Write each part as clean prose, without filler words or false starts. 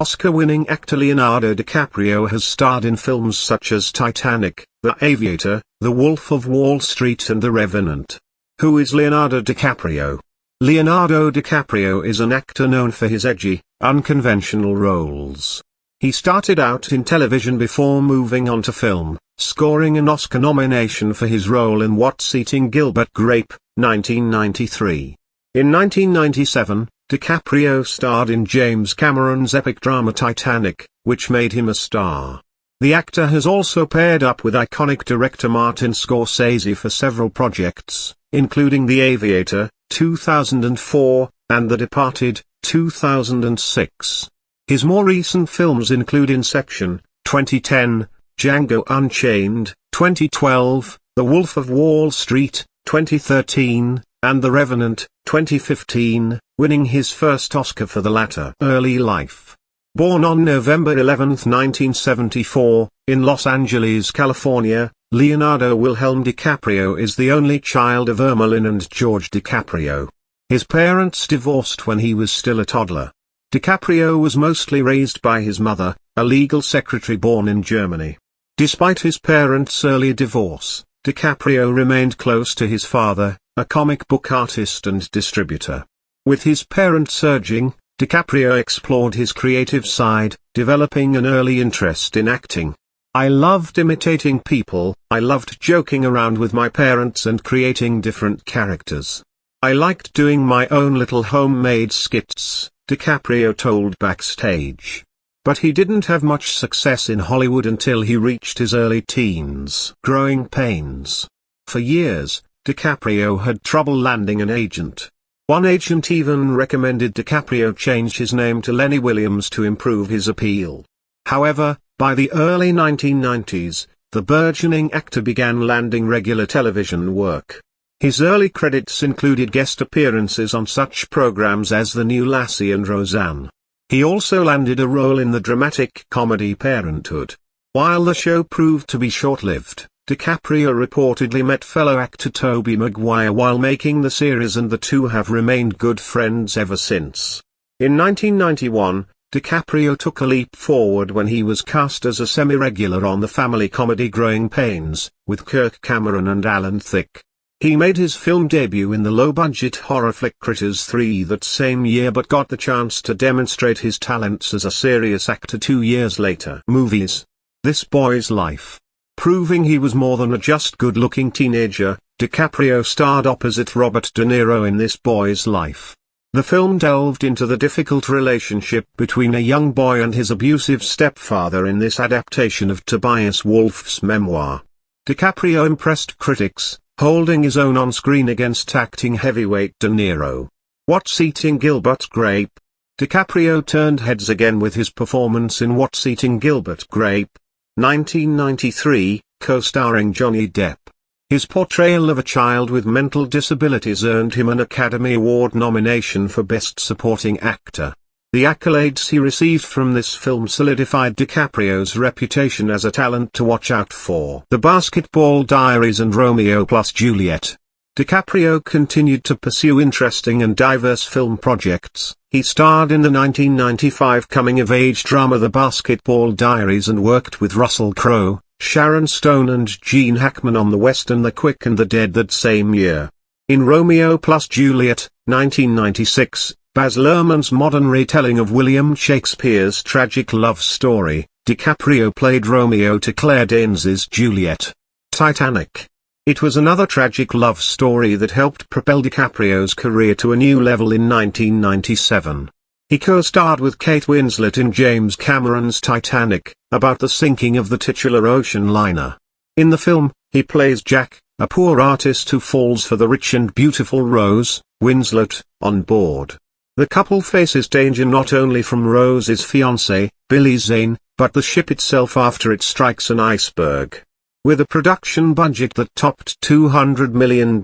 Oscar-winning actor Leonardo DiCaprio has starred in films such as Titanic, The Aviator, The Wolf of Wall Street and The Revenant. Who is Leonardo DiCaprio? Leonardo DiCaprio is an actor known for his edgy, unconventional roles. He started out in television before moving on to film, scoring an Oscar nomination for his role in What's Eating Gilbert Grape, 1993. In 1997, DiCaprio starred in James Cameron's epic drama Titanic, which made him a star. The actor has also paired up with iconic director Martin Scorsese for several projects, including The Aviator, 2004, and The Departed, 2006. His more recent films include Inception, 2010, Django Unchained, 2012, The Wolf of Wall Street, 2013, and The Revenant, 2015, winning his first Oscar for the latter. Early life. Born on November 11, 1974, in Los Angeles, California, Leonardo Wilhelm DiCaprio is the only child of Ermeline and George DiCaprio. His parents divorced when he was still a toddler. DiCaprio was mostly raised by his mother, a legal secretary born in Germany. Despite his parents' early divorce, DiCaprio remained close to his father, a comic book artist and distributor. With his parents urging, DiCaprio explored his creative side, developing an early interest in acting. I loved imitating people, I loved joking around with my parents and creating different characters. I liked doing my own little homemade skits, DiCaprio told Backstage. But he didn't have much success in Hollywood until he reached his early teens. Growing pains. For years, DiCaprio had trouble landing an agent. One agent even recommended DiCaprio change his name to Lenny Williams to improve his appeal. However, by the early 1990s, the burgeoning actor began landing regular television work. His early credits included guest appearances on such programs as The New Lassie and Roseanne. He also landed a role in the dramatic comedy Parenthood. While the show proved to be short-lived, DiCaprio reportedly met fellow actor Tobey Maguire while making the series, and the two have remained good friends ever since. In 1991, DiCaprio took a leap forward when he was cast as a semi-regular on the family comedy Growing Pains, with Kirk Cameron and Alan Thicke. He made his film debut in the low-budget horror flick Critters 3 that same year, but got the chance to demonstrate his talents as a serious actor 2 years later. Movies. This Boy's Life. Proving he was more than a just good-looking teenager, DiCaprio starred opposite Robert De Niro in This Boy's Life. The film delved into the difficult relationship between a young boy and his abusive stepfather in this adaptation of Tobias Wolff's memoir. DiCaprio impressed critics, holding his own on screen against acting heavyweight De Niro. What's Eating Gilbert Grape? DiCaprio turned heads again with his performance in What's Eating Gilbert Grape, 1993, co-starring Johnny Depp. His portrayal of a child with mental disabilities earned him an Academy Award nomination for Best Supporting Actor. The accolades he received from this film solidified DiCaprio's reputation as a talent to watch out for. The Basketball Diaries and Romeo plus Juliet. DiCaprio continued to pursue interesting and diverse film projects. He starred in the 1995 coming-of-age drama The Basketball Diaries and worked with Russell Crowe, Sharon Stone and Gene Hackman on the western The Quick and the Dead that same year. In Romeo plus Juliet, 1996, Baz Luhrmann's modern retelling of William Shakespeare's tragic love story, DiCaprio played Romeo to Claire Danes' Juliet. Titanic. It was another tragic love story that helped propel DiCaprio's career to a new level in 1997. He co-starred with Kate Winslet in James Cameron's Titanic, about the sinking of the titular ocean liner. In the film, he plays Jack, a poor artist who falls for the rich and beautiful Rose Winslet, on board. The couple faces danger not only from Rose's fiancé, Billy Zane, but the ship itself after it strikes an iceberg. With a production budget that topped $200 million,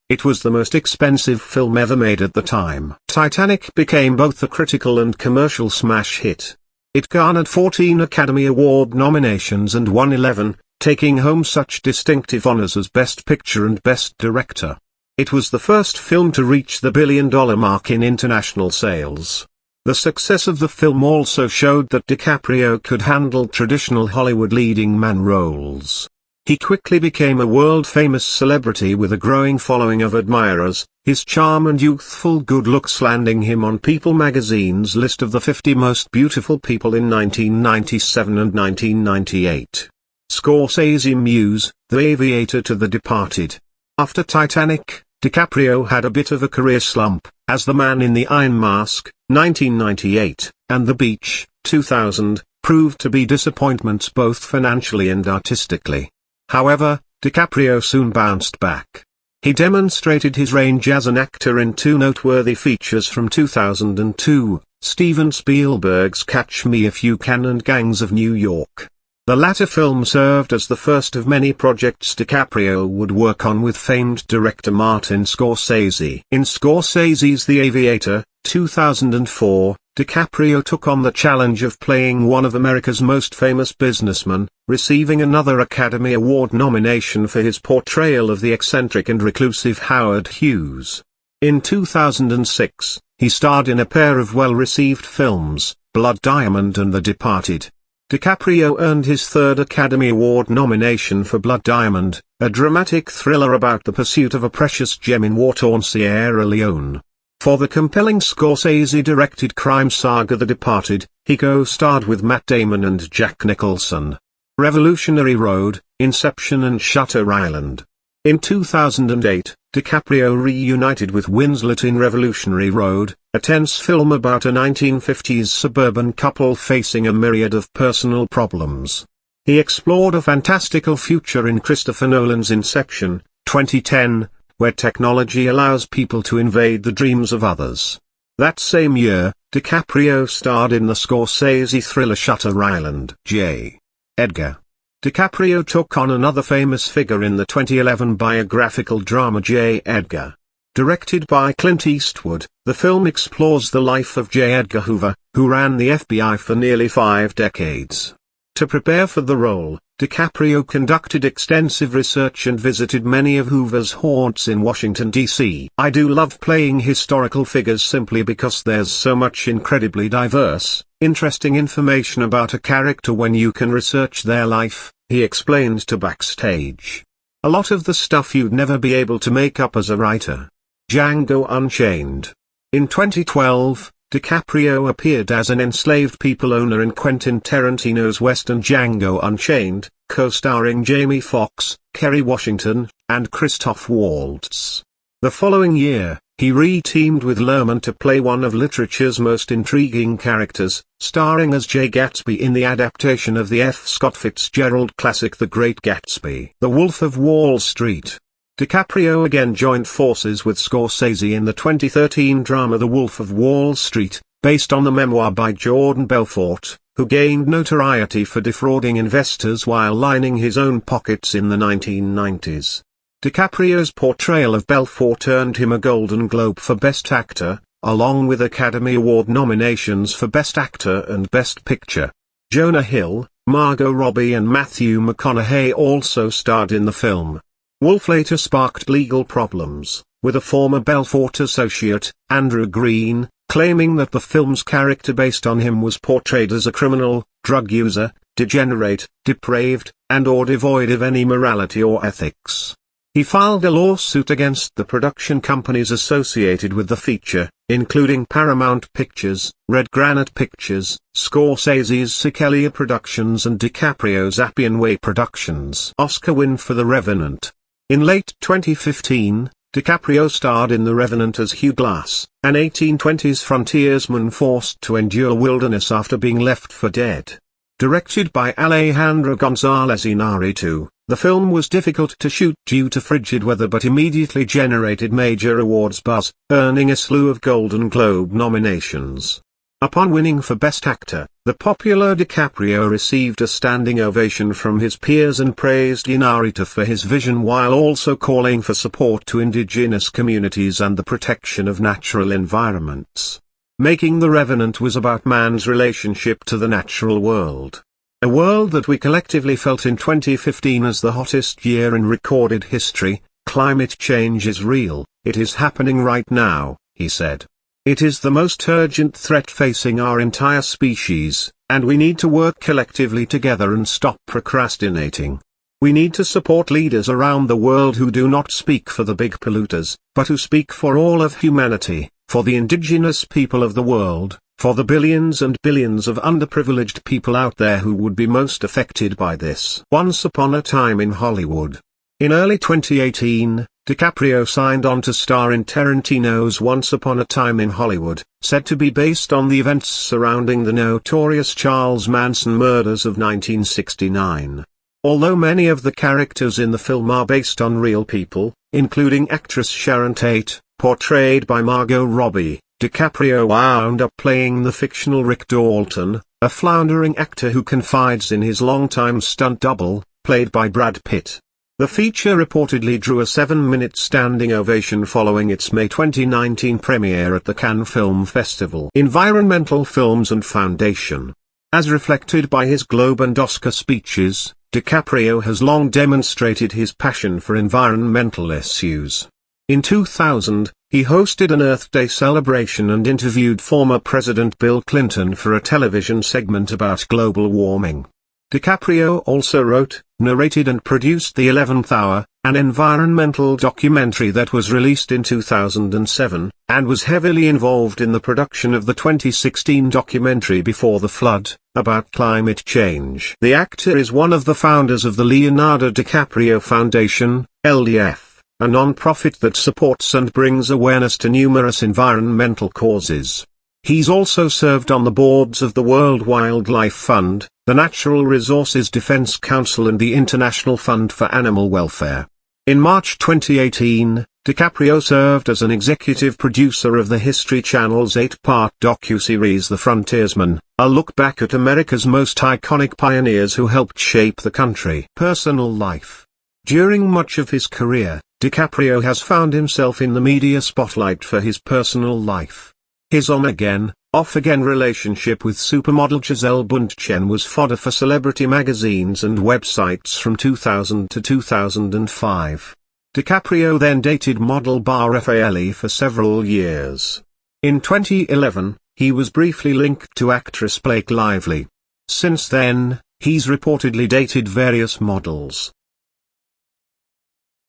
it was the most expensive film ever made at the time. Titanic became both a critical and commercial smash hit. It garnered 14 Academy Award nominations and won 11, taking home such distinctive honors as Best Picture and Best Director. It was the first film to reach the $1 billion mark in international sales. The success of the film also showed that DiCaprio could handle traditional Hollywood leading man roles. He quickly became a world-famous celebrity with a growing following of admirers, his charm and youthful good looks landing him on People magazine's list of the 50 most beautiful people in 1997 and 1998. Scorsese Muse, The Aviator to The Departed. After Titanic, DiCaprio had a bit of a career slump, as The Man in the Iron Mask, 1998, and The Beach, 2000, proved to be disappointments both financially and artistically. However, DiCaprio soon bounced back. He demonstrated his range as an actor in two noteworthy features from 2002, Steven Spielberg's Catch Me If You Can and Gangs of New York. The latter film served as the first of many projects DiCaprio would work on with famed director Martin Scorsese. In Scorsese's The Aviator, 2004, DiCaprio took on the challenge of playing one of America's most famous businessmen, receiving another Academy Award nomination for his portrayal of the eccentric and reclusive Howard Hughes. In 2006, he starred in a pair of well-received films, Blood Diamond and The Departed. DiCaprio earned his third Academy Award nomination for Blood Diamond, a dramatic thriller about the pursuit of a precious gem in war-torn Sierra Leone. For the compelling Scorsese-directed crime saga The Departed, he co-starred with Matt Damon and Jack Nicholson. Revolutionary Road, Inception and Shutter Island. In 2008, DiCaprio reunited with Winslet in Revolutionary Road, a tense film about a 1950s suburban couple facing a myriad of personal problems. He explored a fantastical future in Christopher Nolan's Inception, 2010, where technology allows people to invade the dreams of others. That same year, DiCaprio starred in the Scorsese thriller Shutter Island. J. Edgar. DiCaprio took on another famous figure in the 2011 biographical drama J. Edgar. Directed by Clint Eastwood, the film explores the life of J. Edgar Hoover, who ran the FBI for nearly 5 decades. To prepare for the role, DiCaprio conducted extensive research and visited many of Hoover's haunts in Washington, D.C. "I do love playing historical figures simply because there's so much incredibly diverse, interesting information about a character when you can research their life," he explained to Backstage. "A lot of the stuff you'd never be able to make up as a writer." Django Unchained. In 2012, DiCaprio appeared as an enslaved people owner in Quentin Tarantino's western Django Unchained, co-starring Jamie Foxx, Kerry Washington, and Christoph Waltz. The following year, he re-teamed with Lerman to play one of literature's most intriguing characters, starring as Jay Gatsby in the adaptation of the F. Scott Fitzgerald classic The Great Gatsby. The Wolf of Wall Street. DiCaprio again joined forces with Scorsese in the 2013 drama The Wolf of Wall Street, based on the memoir by Jordan Belfort, who gained notoriety for defrauding investors while lining his own pockets in the 1990s. DiCaprio's portrayal of Belfort earned him a Golden Globe for Best Actor, along with Academy Award nominations for Best Actor and Best Picture. Jonah Hill, Margot Robbie and Matthew McConaughey also starred in the film. Wolf later sparked legal problems, with a former Belfort associate, Andrew Green, claiming that the film's character based on him was portrayed as a criminal, drug user, degenerate, depraved, and/or devoid of any morality or ethics. He filed a lawsuit against the production companies associated with the feature, including Paramount Pictures, Red Granite Pictures, Scorsese's Sikelia Productions and DiCaprio's Appian Way Productions. Oscar win for The Revenant. In late 2015, DiCaprio starred in The Revenant as Hugh Glass, an 1820s frontiersman forced to endure wilderness after being left for dead. Directed by Alejandro González Iñárritu, the film was difficult to shoot due to frigid weather but immediately generated major awards buzz, earning a slew of Golden Globe nominations. Upon winning for Best Actor, the popular DiCaprio received a standing ovation from his peers and praised Iñárritu for his vision while also calling for support to indigenous communities and the protection of natural environments. Making The Revenant was about man's relationship to the natural world. A world that we collectively felt in 2015 as the hottest year in recorded history. "Climate change is real, it is happening right now," he said. It is the most urgent threat facing our entire species, and we need to work collectively together and stop procrastinating. We need to support leaders around the world who do not speak for the big polluters, but who speak for all of humanity, for the indigenous people of the world, for the billions and billions of underprivileged people out there who would be most affected by this. Once Upon a Time in Hollywood. In early 2018, DiCaprio signed on to star in Tarantino's Once Upon a Time in Hollywood, said to be based on the events surrounding the notorious Charles Manson murders of 1969. Although many of the characters in the film are based on real people, including actress Sharon Tate, portrayed by Margot Robbie, DiCaprio wound up playing the fictional Rick Dalton, a floundering actor who confides in his longtime stunt double, played by Brad Pitt. The feature reportedly drew a 7-minute standing ovation following its May 2019 premiere at the Cannes Film Festival. Environmental Films and Foundation. As reflected by his Globe and Oscar speeches, DiCaprio has long demonstrated his passion for environmental issues. In 2000, he hosted an Earth Day celebration and interviewed former President Bill Clinton for a television segment about global warming. DiCaprio also wrote, narrated and produced The 11th Hour, an environmental documentary that was released in 2007, and was heavily involved in the production of the 2016 documentary Before the Flood, about climate change. The actor is one of the founders of the Leonardo DiCaprio Foundation, LDF, a non-profit that supports and brings awareness to numerous environmental causes. He's also served on the boards of the World Wildlife Fund, the Natural Resources Defense Council and the International Fund for Animal Welfare. In March 2018, DiCaprio served as an executive producer of the History Channel's 8-part docuseries The Frontiersman, a look back at America's most iconic pioneers who helped shape the country. Personal life. During much of his career, DiCaprio has found himself in the media spotlight for his personal life. His on-again, off-again relationship with supermodel Gisele Bündchen was fodder for celebrity magazines and websites from 2000 to 2005. DiCaprio then dated model Bar Raffaelli for several years. In 2011, he was briefly linked to actress Blake Lively. Since then, he's reportedly dated various models.